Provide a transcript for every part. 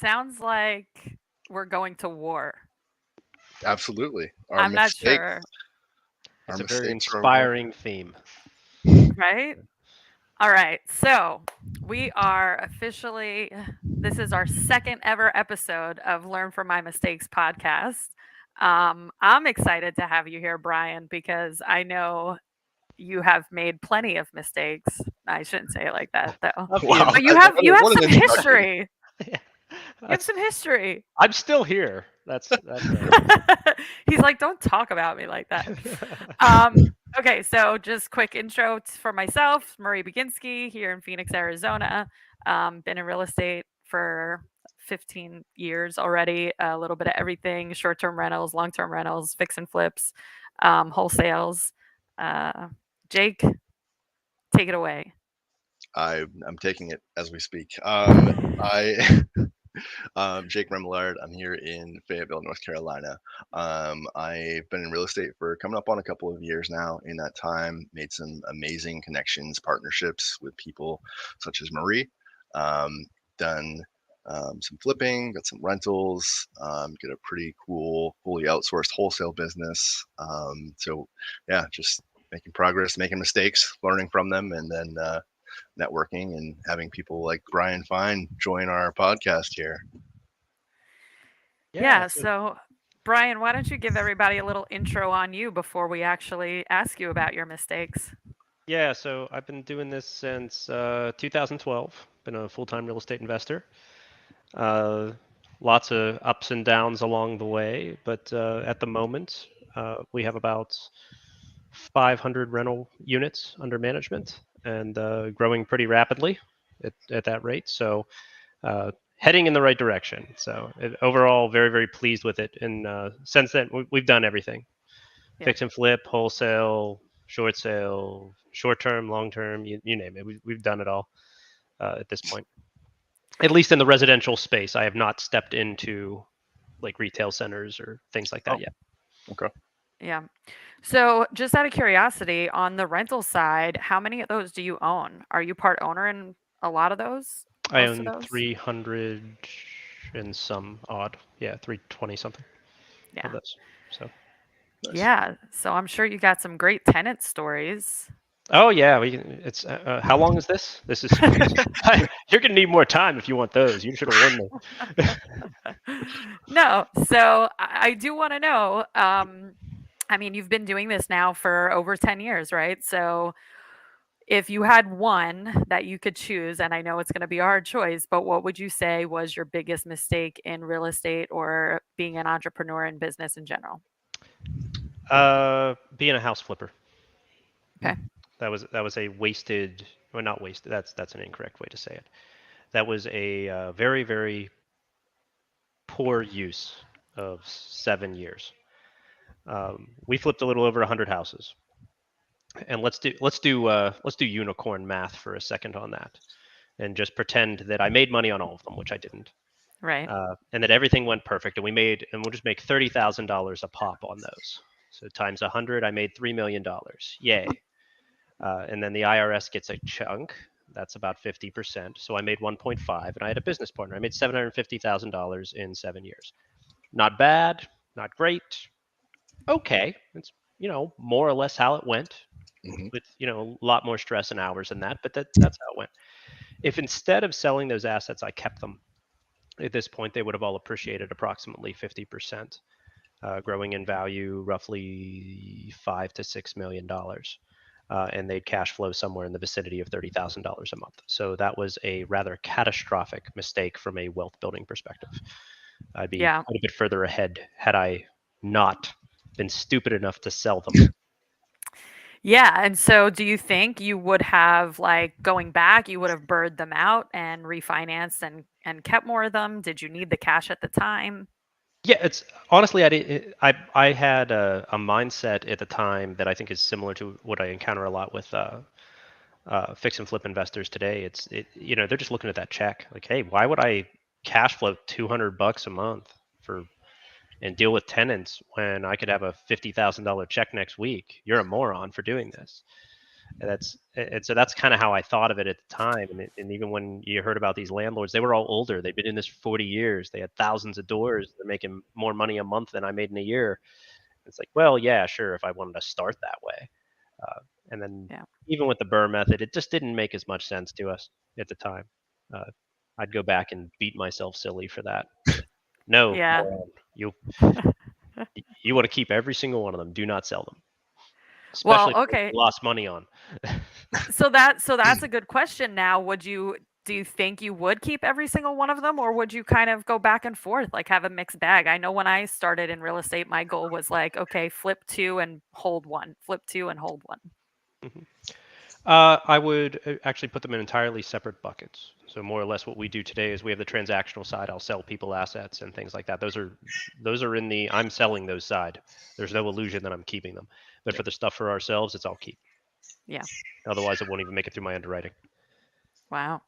sounds like we're going to war. Absolutely. I'm not sure, Our It's a very mistakes are over. inspiring theme. right? All right. So we are officially, this is our second ever episode of Learn from My Mistakes podcast. I'm excited to have you here, Brian, because I know you have made plenty of mistakes. I shouldn't say it like that though. A few. Wow. But you have What an some introduction. history. Yeah. You have some history. I'm still here. That's right. He's like, don't talk about me like that. Okay, so just quick intro for myself, Marie Baginski here in Phoenix, Arizona. Been in real estate for 15 years already, a little bit of everything, short-term rentals, long-term rentals, fix and flips, wholesales. Uh, Jake, take it away. I'm taking it as we speak. I Jake Remillard. I'm here in Fayetteville, North Carolina. I've been in real estate for coming up on a couple of years now. In that time, made some amazing connections, partnerships with people such as Marie. Done some flipping, got some rentals, get a pretty cool, fully outsourced wholesale business. So, yeah, just making progress, making mistakes, learning from them, and then networking and having people like Brian Fine join our podcast here. Yeah, So so Brian, why don't you give everybody a little intro on you before we actually ask you about your mistakes? so I've been doing this since 2012. Been a full-time real estate investor. Uh, Lots of ups and downs along the way, but at the moment, we have about 500 rental units under management and growing pretty rapidly at that rate. So heading in the right direction. So overall, very, very pleased with it. In sense that we've done everything: Yeah. fix and flip, wholesale, short sale, short term, long term, you name it. We've done it all at this point. At least in the residential space, I have not stepped into like retail centers or things like Oh, that yet. okay. Yeah. So, just out of curiosity, on the rental side, how many of those do you own? Are you part owner in a lot of those? I Most of own those? 300 and some odd, 320 something of Yeah. those. So, Nice. Yeah. So, I'm sure you got some great tenant stories. oh yeah, we can. It's how long is this? This is you're gonna need more time if you want those. You should have warned me. No. So, I do want to know. I mean, you've been doing this now for over 10 years, right? So, if you had one that you could choose, and I know it's going to be a hard choice, but what would you say was your biggest mistake in real estate or being an entrepreneur in business in general? Being a house flipper. Okay. That was a wasted, well, not wasted. That's an incorrect way to say it. That was a very, very poor use of 7 years. We flipped a little over 100 houses, and let's do unicorn math for a second on that, and just pretend that I made money on all of them, which I didn't, Right. and that everything went perfect, and we'll just make $30,000 a pop on those. So times 100, I made $3 million. Yay! And then the IRS gets a chunk. That's about 50%. So I made 1.5, and I had a business partner. I made $750,000 in 7 years. Not bad, not great. Okay, it's more or less how it went, Hmm. with a lot more stress and hours than that, but that's how it went. If instead of selling those assets, I kept them, at this point they would have all appreciated approximately 50%, growing in value roughly $5 to $6 million. And they'd cash flow somewhere in the vicinity of $30,000 a month. So that was a rather catastrophic mistake from a wealth building perspective. I'd be Yeah. quite a bit further ahead had I not been stupid enough to sell them. Yeah. And so do you think you would have, like, going back, you would have bird them out and refinanced and kept more of them? Did you need the cash at the time? Yeah, it's honestly, I had a mindset at the time that I think is similar to what I encounter a lot with fix and flip investors today. They're just looking at that check, like, hey, why would I cash flow $200 a month for and deal with tenants when I could have a $50,000 check next week? You're a moron for doing this. And so that's kind of how I thought of it at the time. And even when you heard about these landlords, they were all older. They'd been in this for 40 years. They had thousands of doors. They're making more money a month than I made in a year. It's like, well, yeah, sure, if I wanted to start that way. And then Yeah. even with the BRRRR method, it just didn't make as much sense to us at the time. I'd go back and beat myself silly for that. No, Yeah. you want to keep every single one of them. Do not sell them, Well, especially if okay. you lost money on. So that's a good question. Now, do you think you would keep every single one of them, or would you kind of go back and forth, like have a mixed bag? I know when I started in real estate, my goal was like, okay, flip 2 and hold 1, flip 2 and hold 1. Mhm. I would actually put them in entirely separate buckets. So more or less what we do today is we have the transactional side. I'll sell people assets and things like that. Those are in the I'm selling those side. There's no illusion that I'm keeping them. But for the stuff for ourselves, it's all keep. Yeah. Otherwise, it won't even make it through my underwriting. Wow.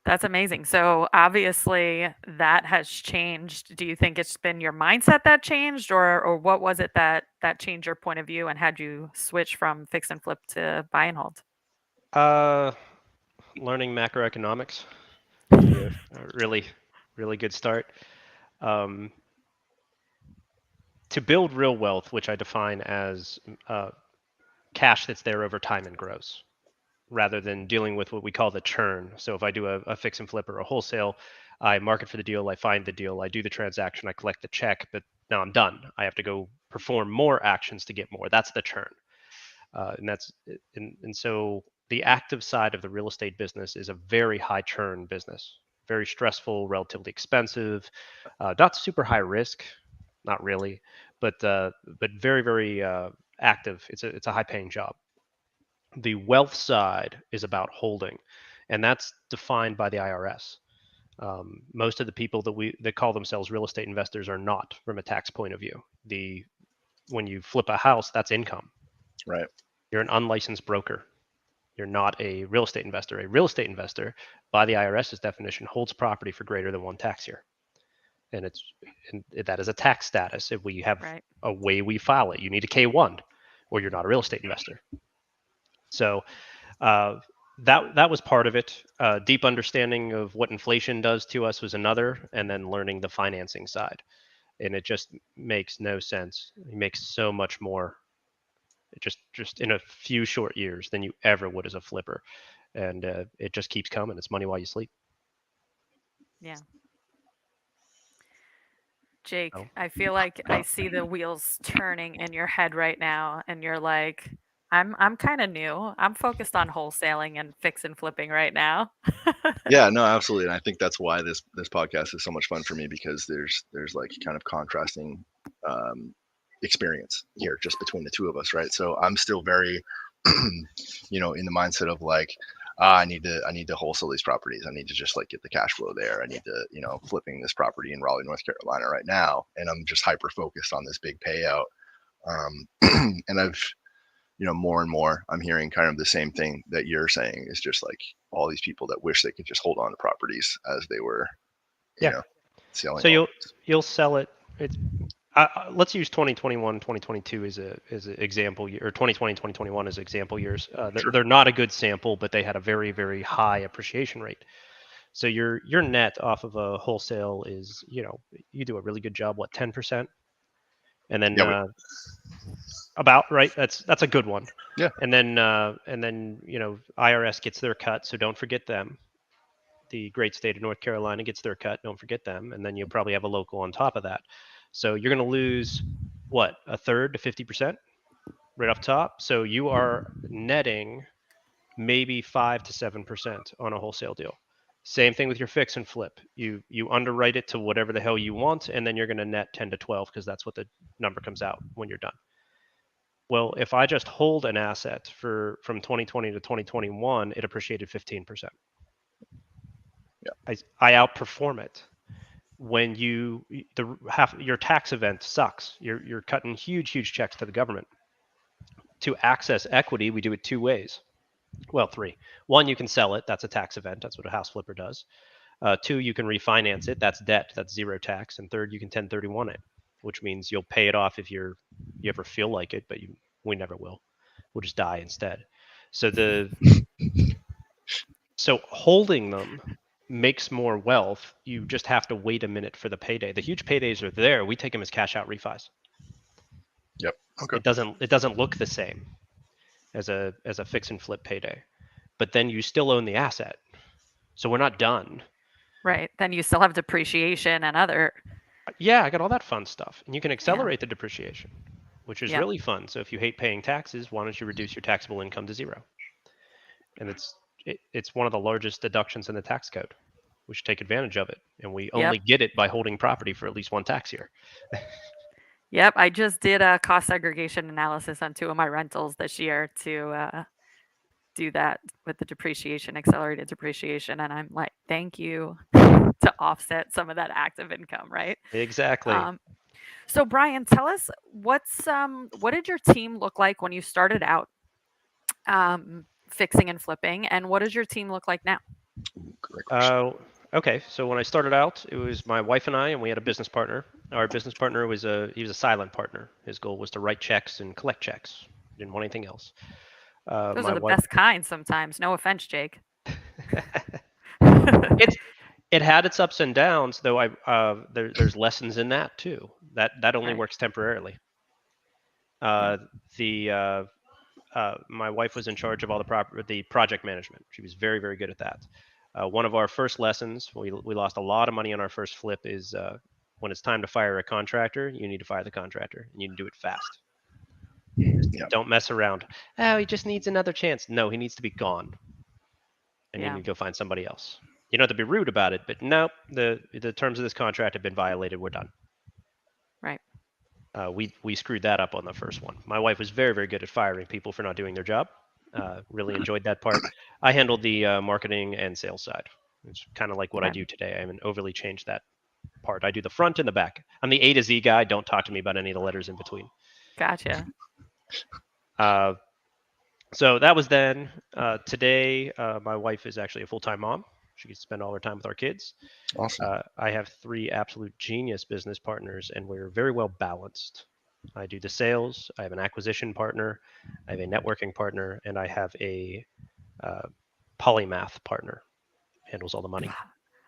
That's amazing. So obviously that has changed. Do you think it's been your mindset that changed, or what was it that changed your point of view and had you switch from fix and flip to buy and hold? Learning macroeconomics gives you a really, really good start. To build real wealth, which I define as cash that's there over time and grows, rather than dealing with what we call the churn. So if I do a fix and flip or a wholesale, I market for the deal, I find the deal, I do the transaction, I collect the check, but now I'm done. I have to go perform more actions to get more. That's the churn. And so the active side of the real estate business is a very high churn business, very stressful, relatively expensive, not super high risk, not really, but very, very active. It's a high paying job. The wealth side is about holding, and that's defined by the IRS. Most of the people that call themselves real estate investors are not, from a tax point of view. When you flip a house, that's income. Right. You're an unlicensed broker. You're not a real estate investor. A real estate investor, by the IRS's definition, holds property for greater than 1 tax year, and that is a tax status. If we have Right. a way we file it, you need a K-1, or you're not a real estate investor. So that was part of it. Deep understanding of what inflation does to us was another, and then learning the financing side. And it just makes no sense. It makes so much more, just in a few short years than you ever would as a flipper, and it just keeps coming. It's money while you sleep. Yeah. Jake, Oh. I feel like I see the wheels turning in your head right now, and you're like, I'm kind of new. I'm focused on wholesaling and fix and flipping right now. Yeah, no, absolutely. And I think that's why this podcast is so much fun for me, because there's like kind of contrasting experience here just between the two of us, right? So I'm still very in the mindset of like, I need to wholesale these properties. I need to just like get the cash flow there. I need to, flipping this property in Raleigh, North Carolina right now. And I'm just hyper focused on this big payout. And I've, more and more, I'm hearing kind of the same thing that you're saying, is just like all these people that wish they could just hold on to properties as they were, selling. So you'll sell it. Let's use 2021, 2022 as an example year, or 2020, 2021 as example years. Sure. They're not a good sample, but they had a very, very high appreciation rate. So your net off of a wholesale is, you do a really good job, 10%, and then about right. That's a good one. Yeah. And then IRS gets their cut, so don't forget them. The great state of North Carolina gets their cut, don't forget them, and then you'll probably have a local on top of that. So you're going to lose a third to 50% right off top. So you are netting maybe 5 to 7% on a wholesale deal. Same thing with your fix and flip. You underwrite it to whatever the hell you want, and then you're going to net 10 to 12 because that's what the number comes out when you're done. Well, if I just hold an asset from 2020 to 2021, it appreciated 15%. Yeah. I outperform it. When your tax event sucks, you're cutting huge checks to the government. To access equity, we do it 2 ways. Well, 3. 1, you can sell it. That's a tax event. That's what a house flipper does. 2, you can refinance it. That's debt. That's zero tax. And 3rd, you can 1031 it, which means you'll pay it off if you ever feel like it, but we never will. We'll just die instead. So holding them makes more wealth. You just have to wait a minute for the payday. The huge paydays are there. We take them as cash out refis. Yep. Okay. It doesn't look the same as a fix and flip payday, but then you still own the asset. So we're not done. Right. Then you still have depreciation and other. Yeah, I got all that fun stuff, and you can accelerate the depreciation, which is Yep. really fun. So if you hate paying taxes, why don't you reduce your taxable income to zero? And it's one of the largest deductions in the tax code. We should take advantage of it, and we only get it by holding property for at least one tax year. Yep. I just did a cost segregation analysis on 2 of my rentals this year to do that with the depreciation, accelerated depreciation. And I'm like, thank you to offset some of that active income, right? Exactly. So Brian, tell us what did your team look like when you started out fixing and flipping, and what does your team look like now? Great question. Okay, so when I started out, it was my wife and I, and we had a business partner. Our business partner was he was a silent partner. His goal was to write checks and collect checks. Didn't want anything else. Those my are the wife, best kind sometimes. No offense, Jake. it had its ups and downs, though. There's lessons in that too. That only Right. works temporarily. My wife was in charge of all the project management. She was very, very good at that. One of our first lessons, we lost a lot of money on our first flip, is when it's time to fire a contractor, you need to fire the contractor, and you need to do it fast. Yeah. Don't mess around. Oh, he just needs another chance. No, he needs to be gone, and you Yeah. need to go find somebody else. You don't have to be rude about it, but nope, the terms of this contract have been violated. We're done. Right. We screwed that up on the first one. My wife was very, very good at firing people for not doing their job. Really enjoyed that part. I handled the marketing and sales side. It's kind of like what I Okay. do today. I haven't overly changed that part. I do the front and the back. I'm the A to Z guy. Don't talk to me about any of the letters in between. Gotcha. So that was then. Today, my wife is actually a full-time mom. She gets to spend all her time with our kids. Awesome. I have 3 absolute genius business partners, and we're very well balanced. I do the sales. I have an acquisition partner. I have a networking partner, and I have a polymath partner. Handles all the money.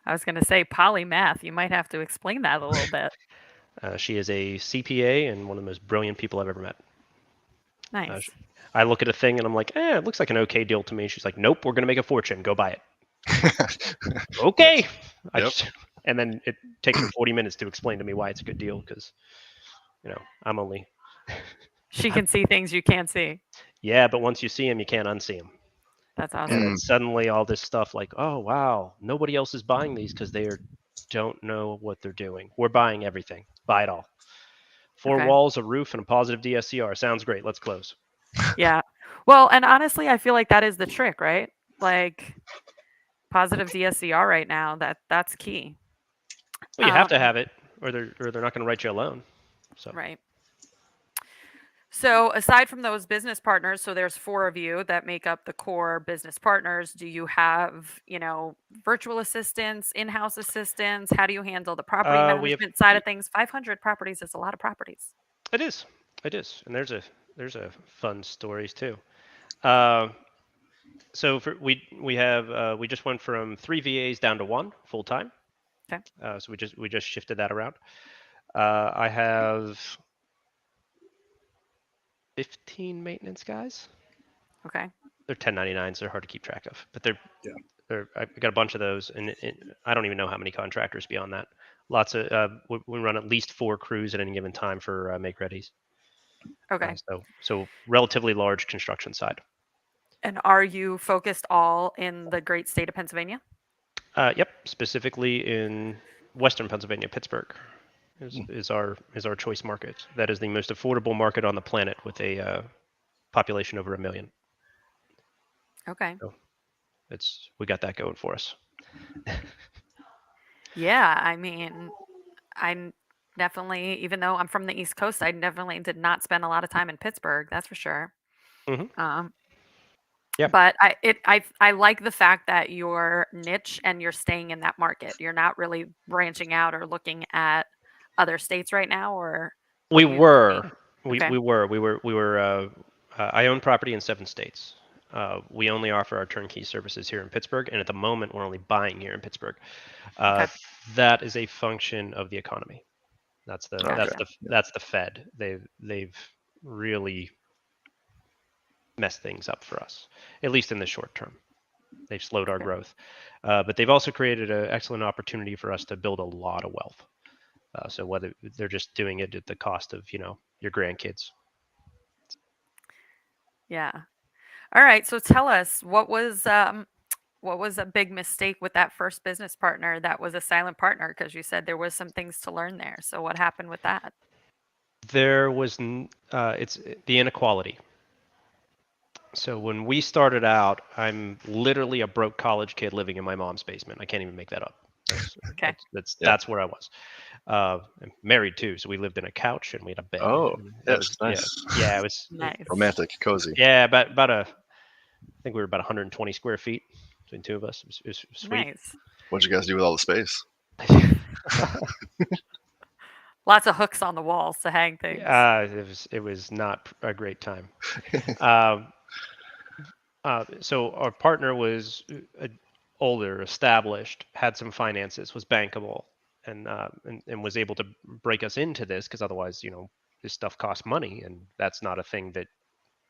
I was going to say polymath. You might have to explain that a little bit. She is a CPA and one of the most brilliant people I've ever met. Nice. I look at a thing and I'm like, it looks like an okay deal to me. She's like, nope, we're going to make a fortune. Go buy it. Okay. Yep. And then it takes her 40 minutes to explain to me why it's a good deal because, I'm only. She can see things you can't see. Yeah, but once you see them, you can't unsee them. That's awesome. And then suddenly all this stuff like, oh, wow, nobody else is buying these because they don't know what they're doing. We're buying everything. Buy it all. 4 Okay. walls, a roof, and a positive DSCR. Sounds great. Let's close. Yeah. Well, and honestly, I feel like that is the trick, right? Like positive DSCR right now, that's key. Well, you have to have it, or they're not going to write you a loan. So Right. So aside from those business partners, so there's 4 of you that make up the core business partners. Do you have, virtual assistants, in-house assistants? How do you handle the property management side of things? 500 properties is a lot of properties. It is, and there's a fun stories too. So we just went from 3 VAs down to 1 full time. Okay. So we just shifted that around. I have 15 maintenance guys. Okay. They're 1099s. They're hard to keep track of, but I got a bunch of those, and I don't even know how many contractors beyond that. Lots of we run at least 4 crews at any given time for make readies. Okay. So relatively large construction side. And are you focused all in the great state of Pennsylvania? Yep, specifically in Western Pennsylvania, Pittsburgh is our choice market. That is the most affordable market on the planet with a population over 1 million. Okay. So we got that going for us. Yeah, I mean, I'm definitely, even though I'm from the East Coast, I definitely did not spend a lot of time in Pittsburgh. That's for sure. Mm-hmm. But I like the fact that you're niche and you're staying in that market. You're not really branching out or looking at other states right now, or we were. Okay. We were. I own property in 7 states. We only offer our turnkey services here in Pittsburgh, and at the moment, we're only buying here in Pittsburgh. Okay. That is a function of the economy. That's the Okay. that's the Fed. They've really messed things up for us, at least in the short term. They've slowed our Okay. growth, but they've also created an excellent opportunity for us to build a lot of wealth. So whether they're just doing it at the cost of your grandkids. Yeah. All right. So tell us what was a big mistake with that first business partner that was a silent partner? Because you said there was some things to learn there. So what happened with that? There was it's the inequality. So when we started out, I'm literally a broke college kid living in my mom's basement. I can't even make that up. Okay. That's where I was. I'm married too, so we lived in a couch and we had a bed. Oh, and yes, nice. Yeah, it was Nice. Romantic, cozy. yeah, about I think we were about 120 square feet between two of us. It was sweet. Nice. What'd you guys do with all the space? Lots of hooks on the walls to hang things. It was not a great time. Um, so our partner was older, established, had some finances, was bankable, and was able to break us into this because otherwise, this stuff costs money, and that's not a thing that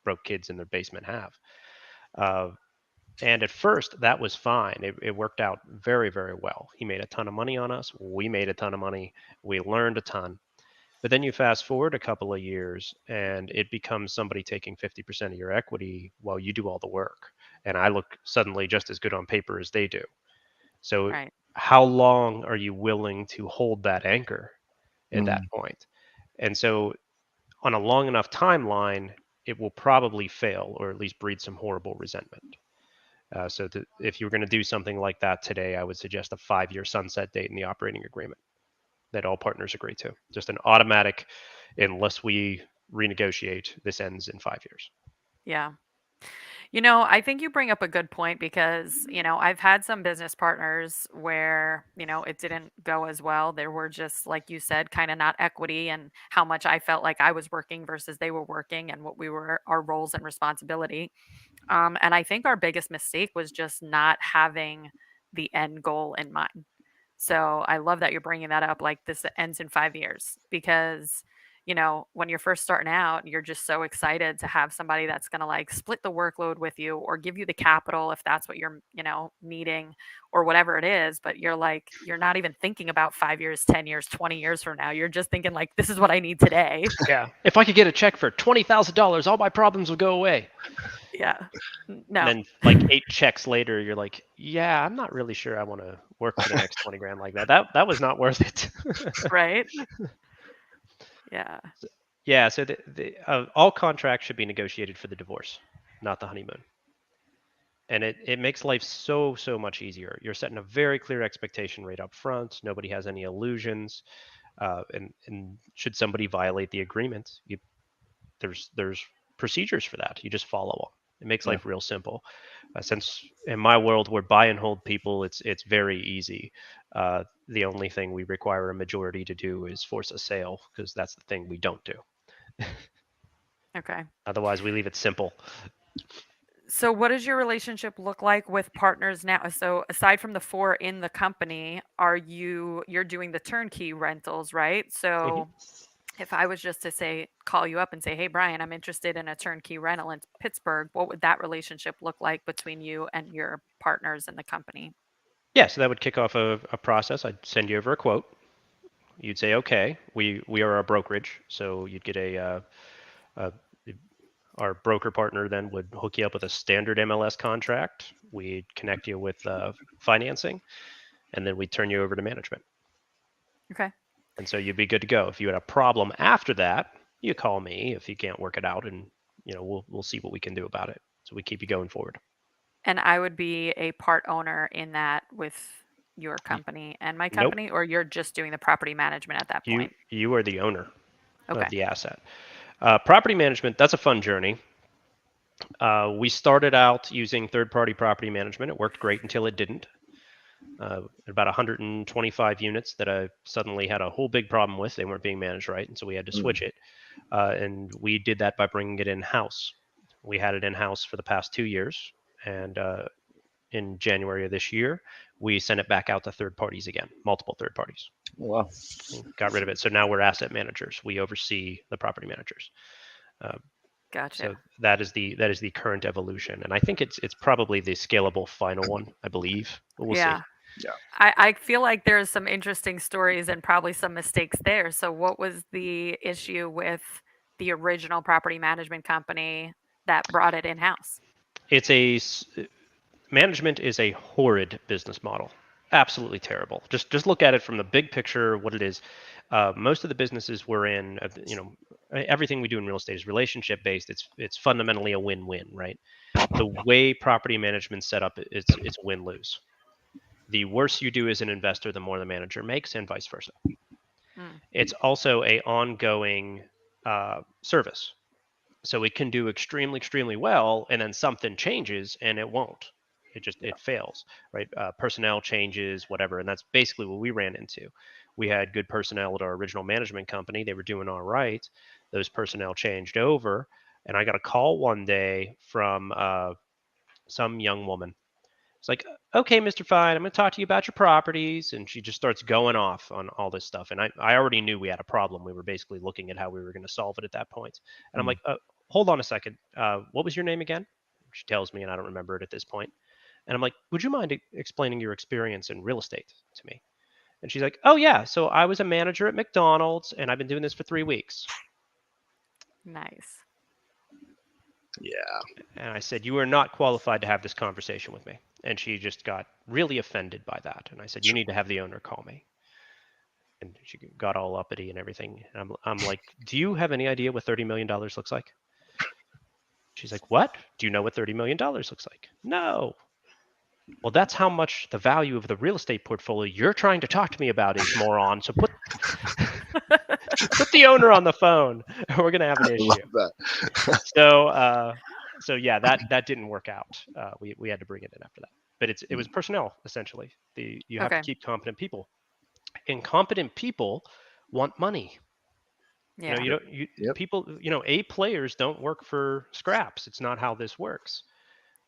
broke kids in their basement have. And at first, that was fine. It worked out very, very well. He made a ton of money on us. We made a ton of money. We learned a ton. But then you fast forward a couple of years and it becomes somebody taking 50% of your equity while you do all the work. And I look suddenly just as good on paper as they do. So Right. how long are you willing to hold that anchor at that point? And so on a long enough timeline, it will probably fail or at least breed some horrible resentment. So if you were going to do something like that today, I would suggest a 5-year sunset date in the operating agreement that all partners agree to. Just an automatic, unless we renegotiate, this ends in 5 years. Yeah. I think you bring up a good point because, I've had some business partners where, it didn't go as well. There were just, like you said, kind of not equity and how much I felt like I was working versus they were working and what we were, our roles and responsibility. And I think our biggest mistake was just not having the end goal in mind. So I love that you're bringing that up. Like this ends in 5 years because, when you're first starting out, you're just so excited to have somebody that's going to like split the workload with you or give you the capital if that's what you're, needing or whatever it is. But you're not even thinking about 5 years, 10 years, 20 years from now. You're just thinking like, this is what I need today. Yeah. If I could get a check for $20,000, all my problems would go away. Yeah. No. And then like 8 checks later, you're like, yeah, I'm not really sure I want to work for the next 20 grand like that. That was not worth it. Right. Yeah. Yeah. So all contracts should be negotiated for the divorce, not the honeymoon. And it makes life so much easier. You're setting a very clear expectation right up front. Nobody has any illusions. And should somebody violate the agreement, there's procedures for that. You just follow them. It makes life real simple. Since in my world we're buy and hold people, it's very easy. The only thing we require a majority to do is force a sale because that's the thing we don't do. Okay. Otherwise, we leave it simple. So what does your relationship look like with partners now? So aside from the 4 in the company, you're doing the turnkey rentals, right? So if I was just to call you up and say, hey, Brian, I'm interested in a turnkey rental in Pittsburgh, what would that relationship look like between you and your partners in the company? Yeah, so that would kick off a process. I'd send you over a quote. You'd say, okay, we are a brokerage, so you'd get our broker partner then would hook you up with a standard MLS contract. We'd connect you with financing, and then we'd turn you over to management. Okay. And so you'd be good to go. If you had a problem after that, you call me if you can't work it out, and we'll see what we can do about it. So we keep you going forward. And I would be a part owner in that with your company and my company, or you're just doing the property management at that point? You are the owner Okay. of the asset. Property management, that's a fun journey. We started out using third-party property management. It worked great until it didn't. About 125 units that I suddenly had a whole big problem with. They weren't being managed right, and so we had to switch it. And we did that by bringing it in-house. We had it in-house for the past 2 years, and in January of this year, we sent it back out to third parties again, multiple third parties. Wow. Got rid of it. So now we're asset managers. We oversee the property managers. Gotcha. So that is the current evolution, and I think it's probably the scalable final one. I believe, but we'll yeah. see. Yeah. I feel like there's some interesting stories and probably some mistakes there. So what was the issue with the original property management company that brought it in-house? Management is a horrid business model. Absolutely terrible. Just look at it from the big picture, what it is. Most of the businesses we're in, everything we do in real estate is relationship based. It's fundamentally a win-win, right? The way property management's set up, it's win-lose. The worse you do as an investor, the more the manager makes, and vice versa. It's also a ongoing service. So it can do extremely well, and then something changes and it won't. It fails, right? Personnel changes, whatever, and that's basically what we ran into. We had good personnel at our original management company. They were doing all right. Those personnel changed over, and I got a call one day from some young woman. It's like, okay, Mr. Fine, I'm going to talk to you about your properties. And she just starts going off on all this stuff. And I already knew we had a problem. We were basically looking at how we were going to solve it at that point. And I'm like, hold on a second. What was your name again? She tells me, and I don't remember it at this point. And I'm like, would you mind explaining your experience in real estate to me? And she's like, oh, yeah. So I was a manager at McDonald's, and I've been doing this for 3 weeks. Nice. Yeah. And I said, you are not qualified to have this conversation with me. And she just got really offended by that. And I said, you need to have the owner call me. And she got all uppity and everything. And I'm like, do you have any idea what $30 million looks like? She's like, what? Do you know what $30 million looks like? No. Well, that's how much the value of the real estate portfolio you're trying to talk to me about is, moron. So put the owner on the phone. We're going to have an issue. I love that. So yeah, that didn't work out. We had to bring it in after that. But it was personnel, essentially. You have to keep competent people. And competent people want money. Yeah. People, A players don't work for scraps. It's not how this works.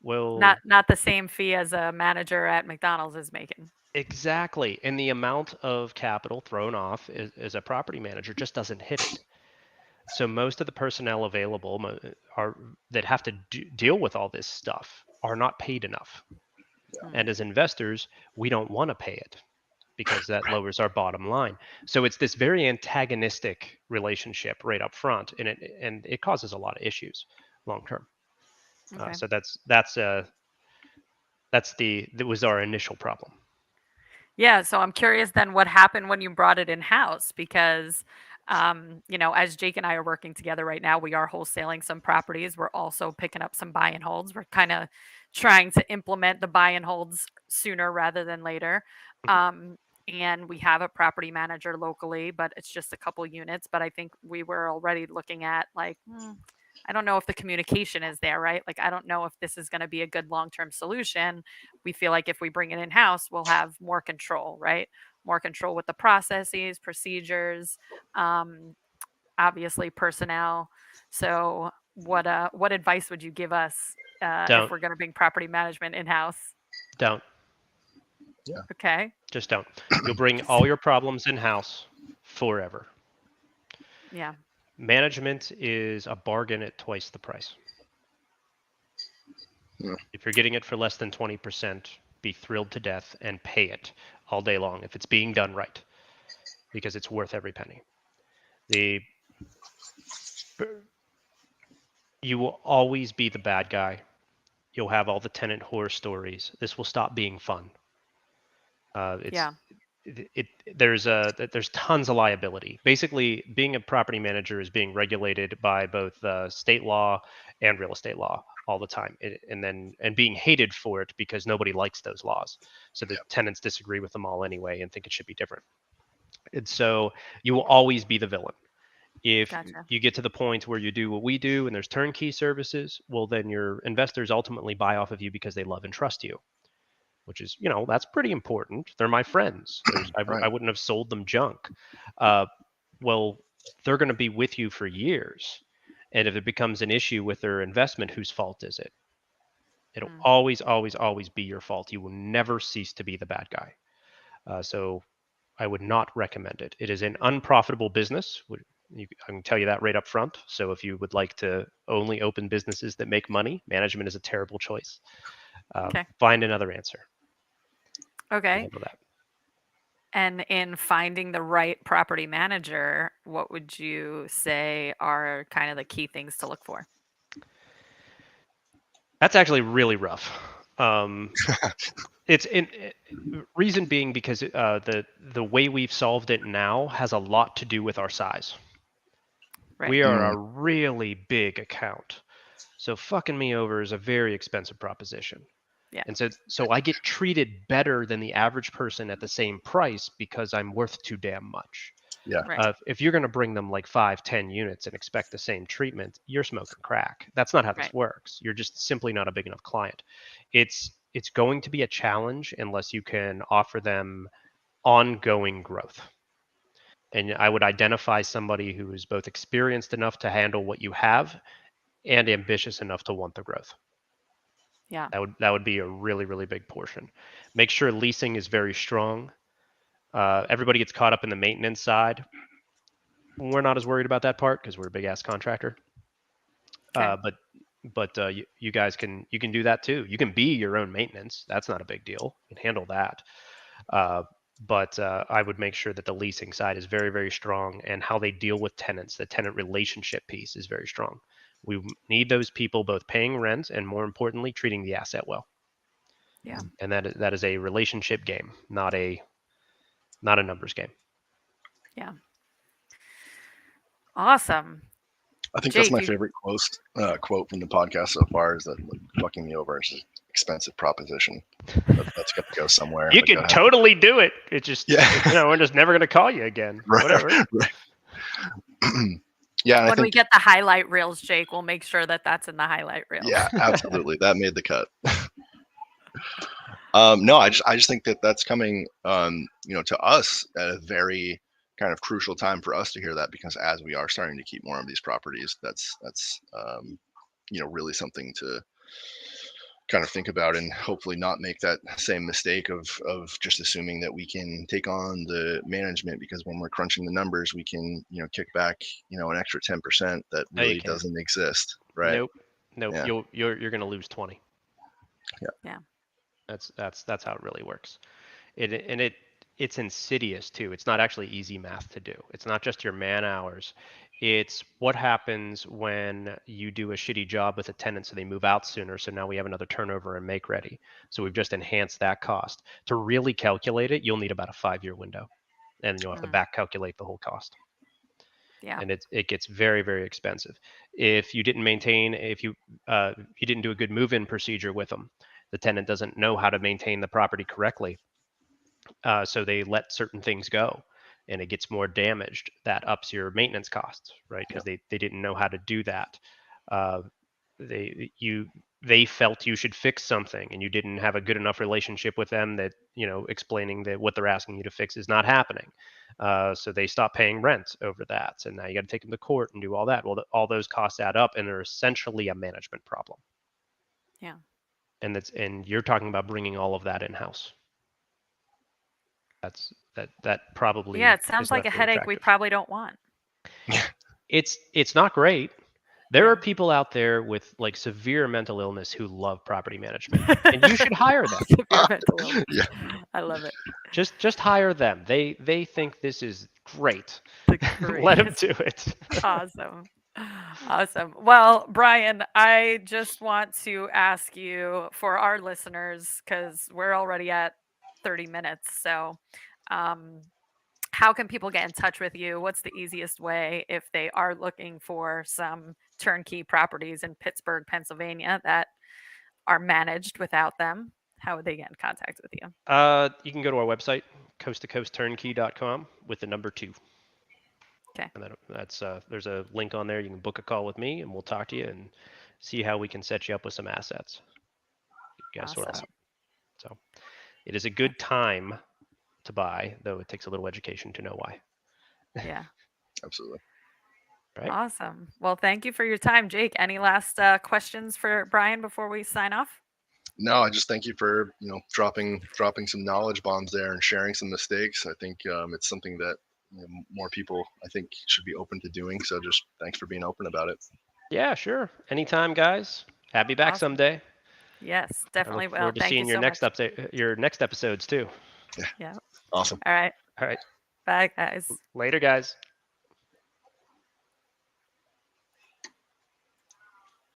Well, not the same fee as a manager at McDonald's is making. Exactly. And the amount of capital thrown off as a property manager just doesn't hit it. So most of the personnel available that have to deal with all this stuff are not paid enough. Yeah. And as investors, we don't want to pay it because that lowers our bottom line. So it's this very antagonistic relationship right up front, and it causes a lot of issues long term. Okay. So that was our initial problem. Yeah. So I'm curious then what happened when you brought it in house, because as Jake and I are working together right now, we are wholesaling some properties. We're also picking up some buy and holds. We're kind of trying to implement the buy and holds sooner rather than later. And we have a property manager locally, but it's just a couple units. But I think we were already looking at like, I don't know if the communication is there, right? Like, I don't know if this is going to be a good long-term solution. We feel like if we bring it in-house, we'll have more control, right? More control with the processes, procedures, obviously personnel. So what advice would you give us if we're going to bring property management in-house? Don't. Yeah. Okay. Just don't. You'll bring all your problems in-house forever. Yeah. Management is a bargain at twice the price. Yeah. If you're getting it for less than 20%, be thrilled to death and pay it all day long if it's being done right, because it's worth every penny. You will always be the bad guy. You'll have all the tenant horror stories. This will stop being fun. There's tons of liability. Basically, being a property manager is being regulated by both state law and real estate law all the time, and being hated for it because nobody likes those laws. So the tenants disagree with them all anyway and think it should be different. And so you will always be the villain. If you get to the point where you do what we do and there's turnkey services, well, then your investors ultimately buy off of you because they love and trust you, which is, that's pretty important. They're my friends. I wouldn't have sold them junk. Well, they're going to be with you for years. And if it becomes an issue with their investment, whose fault is it? It'll Mm. always, always, always be your fault. You will never cease to be the bad guy. So I would not recommend it. It is an unprofitable business. I can tell you that right up front. So if you would like to only open businesses that make money, management is a terrible choice. Okay. Find another answer. Okay. Handle that. And in finding the right property manager, what would you say are kind of the key things to look for? That's actually really rough. It's reason being because the way we've solved it now has a lot to do with our size. Right. We are a really big account, so fucking me over is a very expensive proposition. Yeah. And so I get treated better than the average person at the same price because I'm worth too damn much. Yeah. Right. If you're going to bring them like 5-10 units and expect the same treatment, you're smoking crack. That's not how this Right. works. You're just simply not a big enough client. It's going to be a challenge unless you can offer them ongoing growth. And I would identify somebody who is both experienced enough to handle what you have and ambitious enough to want the growth. Yeah. That would be a really, really big portion. Make sure leasing is very strong. Everybody gets caught up in the maintenance side. We're not as worried about that part because we're a big ass contractor. Okay. But you guys can do that too. You can be your own maintenance. That's not a big deal. You can handle that. But I would make sure that the leasing side is very, very strong, and how they deal with tenants, the tenant relationship piece is very strong. We need those people both paying rent and, more importantly, treating the asset well. Yeah. And that is a relationship game, not a numbers game. Yeah. Awesome. I think Jake, that's my favorite quote from the podcast so far is that like, fucking me over is an expensive proposition. That's got to go somewhere. You Like, can totally do it. It just, we're just never going to call you again. Right, Whatever. Right. Yeah. And when we get the highlight reels, Jake, we'll make sure that that's in the highlight reel. Yeah, absolutely. That made the cut. No, I just think that that's coming, to us at a very kind of crucial time for us to hear that, because as we are starting to keep more of these properties, that's really something to kind of think about, and hopefully not make that same mistake of just assuming that we can take on the management, because when we're crunching the numbers, we can kick back an extra 10% that really doesn't exist, right? Nope. Yeah. You're going to lose 20. Yeah. That's how it really works. It's insidious too. It's not actually easy math to do. It's not just your man hours. It's what happens when you do a shitty job with a tenant so they move out sooner. So now we have another turnover and make ready. So we've just enhanced that cost. To really calculate it, you'll need about a 5-year window, and you'll have to back calculate the whole cost. Yeah. And it gets very, very expensive. If you didn't if you didn't do a good move-in procedure with them, the tenant doesn't know how to maintain the property correctly. So they let certain things go, and it gets more damaged. That ups your maintenance costs, right? Because they didn't know how to do that. They felt you should fix something, and you didn't have a good enough relationship with them that explaining that what they're asking you to fix is not happening. So they stop paying rent over that, and now you got to take them to court and do all that. Well, all those costs add up, and they're essentially a management problem. Yeah. And you're talking about bringing all of that in house. That probably it sounds like a headache we probably don't want. It's not great. There are people out there with like severe mental illness who love property management, and you should hire them. Severe mental illness. Yeah. I love it. Just hire them. They think this is great. Great. Let them do it. Awesome. Well, Brian, I just want to ask you, for our listeners, because we're already at 30 minutes. So how can people get in touch with you? What's the easiest way if they are looking for some turnkey properties in Pittsburgh, Pennsylvania that are managed without them? How would they get in contact with you? You can go to our website, coasttocoastturnkey.com, with the number 2. Okay. And that's there's a link on there. You can book a call with me, and we'll talk to you and see how we can set you up with some assets. You guys sort out. So it is a good time to buy, though it takes a little education to know why. Yeah. Absolutely. Right. Awesome. Well, thank you for your time, Jake. Any last questions for Brian before we sign off? No, I just thank you for dropping some knowledge bombs there and sharing some mistakes. I think it's something that more people I think should be open to doing. So just thanks for being open about it. Yeah, sure. Anytime, guys. Have you back Awesome. someday. Yes, I definitely look will. forward to Thank you seeing your so next much. update, your next episodes too. Yeah. Awesome. All right. All right. Bye, guys. Later, guys.